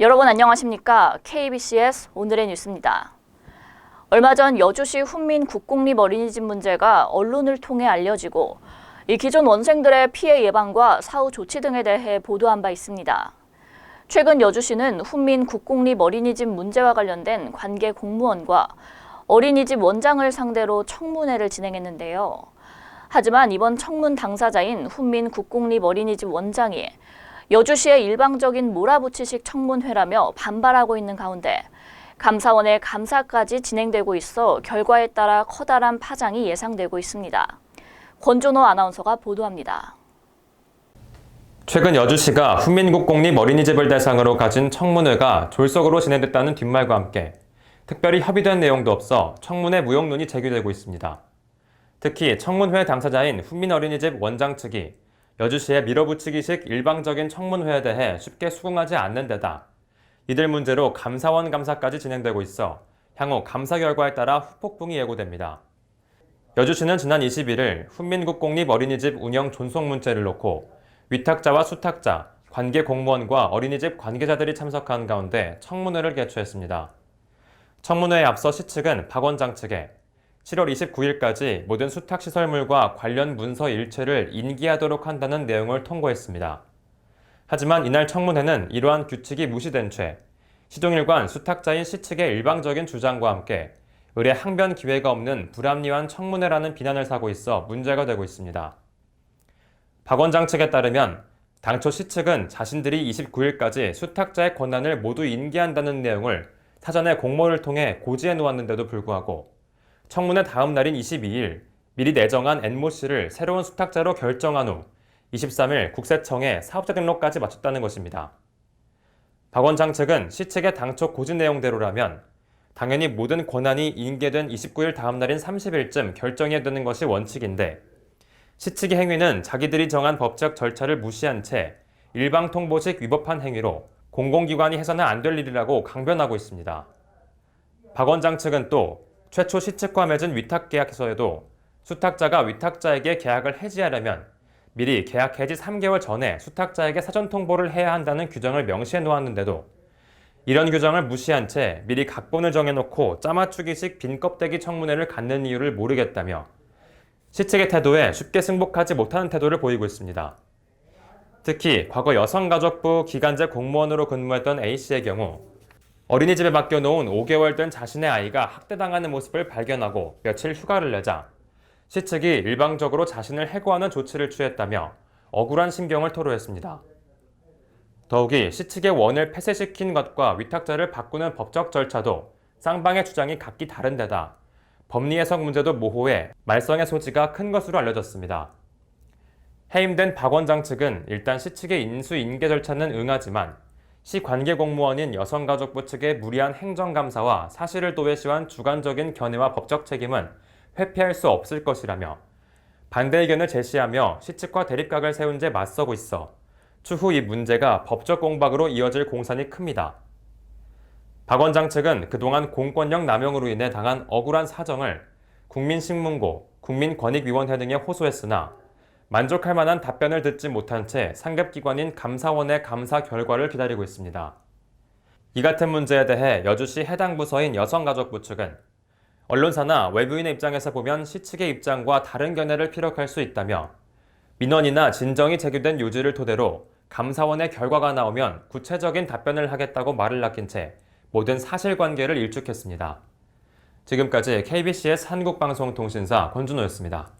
여러분 안녕하십니까? KBCS 오늘의 뉴스입니다. 얼마 전 여주시 훈민 국공립 어린이집 문제가 언론을 통해 알려지고 이 기존 원생들의 피해 예방과 사후 조치 등에 대해 보도한 바 있습니다. 최근 여주시는 훈민 국공립 어린이집 문제와 관련된 관계 공무원과 어린이집 원장을 상대로 청문회를 진행했는데요. 하지만 이번 청문 당사자인 훈민 국공립 어린이집 원장이 여주시의 일방적인 몰아붙이식 청문회라며 반발하고 있는 가운데 감사원의 감사까지 진행되고 있어 결과에 따라 커다란 파장이 예상되고 있습니다. 권준호 아나운서가 보도합니다. 최근 여주시가 훈민국공립 어린이집을 대상으로 가진 청문회가 졸속으로 진행됐다는 뒷말과 함께 특별히 협의된 내용도 없어 청문회 무용론이 제기되고 있습니다. 특히 청문회 당사자인 훈민어린이집 원장 측이 여주시의 밀어붙이기식 일방적인 청문회에 대해 쉽게 수긍하지 않는 데다 이들 문제로 감사원 감사까지 진행되고 있어 향후 감사 결과에 따라 후폭풍이 예고됩니다. 여주시는 지난 21일 훈민국공립 어린이집 운영 존속 문제를 놓고 위탁자와 수탁자, 관계 공무원과 어린이집 관계자들이 참석한 가운데 청문회를 개최했습니다. 청문회에 앞서 시 측은 박 원장 측에 7월 29일까지 모든 수탁시설물과 관련 문서 일체를 인계하도록 한다는 내용을 통보했습니다. 하지만 이날 청문회는 이러한 규칙이 무시된 채 시종일관 수탁자인 시 측의 일방적인 주장과 함께 의뢰 항변 기회가 없는 불합리한 청문회라는 비난을 사고 있어 문제가 되고 있습니다. 박 원장 측에 따르면 당초 시 측은 자신들이 29일까지 수탁자의 권한을 모두 인계한다는 내용을 사전에 공모를 통해 고지해 놓았는데도 불구하고 청문회 다음 날인 22일 미리 내정한 N모 씨를 새로운 수탁자로 결정한 후 23일 국세청에 사업자 등록까지 마쳤다는 것입니다. 박 원장 측은 시 측의 당초 고지 내용대로라면 당연히 모든 권한이 인계된 29일 다음 날인 30일쯤 결정해야 되는 것이 원칙인데 시 측의 행위는 자기들이 정한 법적 절차를 무시한 채 일방 통보식 위법한 행위로 공공기관이 해서는 안 될 일이라고 강변하고 있습니다. 박 원장 측은 또 최초 시 측과 맺은 위탁계약서에도 수탁자가 위탁자에게 계약을 해지하려면 미리 계약 해지 3개월 전에 수탁자에게 사전 통보를 해야 한다는 규정을 명시해 놓았는데도 이런 규정을 무시한 채 미리 각본을 정해놓고 짜맞추기식 빈껍데기 청문회를 갖는 이유를 모르겠다며 시 측의 태도에 쉽게 승복하지 못하는 태도를 보이고 있습니다. 특히 과거 여성가족부 기간제 공무원으로 근무했던 A씨의 경우 어린이집에 맡겨놓은 5개월 된 자신의 아이가 학대당하는 모습을 발견하고 며칠 휴가를 내자 시 측이 일방적으로 자신을 해고하는 조치를 취했다며 억울한 심경을 토로했습니다. 더욱이 시 측의 원을 폐쇄시킨 것과 위탁자를 바꾸는 법적 절차도 쌍방의 주장이 각기 다른 데다 법리 해석 문제도 모호해 말썽의 소지가 큰 것으로 알려졌습니다. 해임된 박 원장 측은 일단 시 측의 인수인계 절차는 응하지만 시 관계 공무원인 여성가족부 측의 무리한 행정감사와 사실을 도외시한 주관적인 견해와 법적 책임은 회피할 수 없을 것이라며 반대 의견을 제시하며 시 측과 대립각을 세운 채 맞서고 있어 추후 이 문제가 법적 공박으로 이어질 공산이 큽니다. 박 원장 측은 그동안 공권력 남용으로 인해 당한 억울한 사정을 국민신문고, 국민권익위원회 등에 호소했으나 만족할 만한 답변을 듣지 못한 채 상급기관인 감사원의 감사 결과를 기다리고 있습니다. 이 같은 문제에 대해 여주시 해당 부서인 여성가족부 측은 언론사나 외부인의 입장에서 보면 시 측의 입장과 다른 견해를 피력할 수 있다며 민원이나 진정이 제기된 요지를 토대로 감사원의 결과가 나오면 구체적인 답변을 하겠다고 말을 남긴 채 모든 사실관계를 일축했습니다. 지금까지 KBCS 한국방송통신사 권준호였습니다.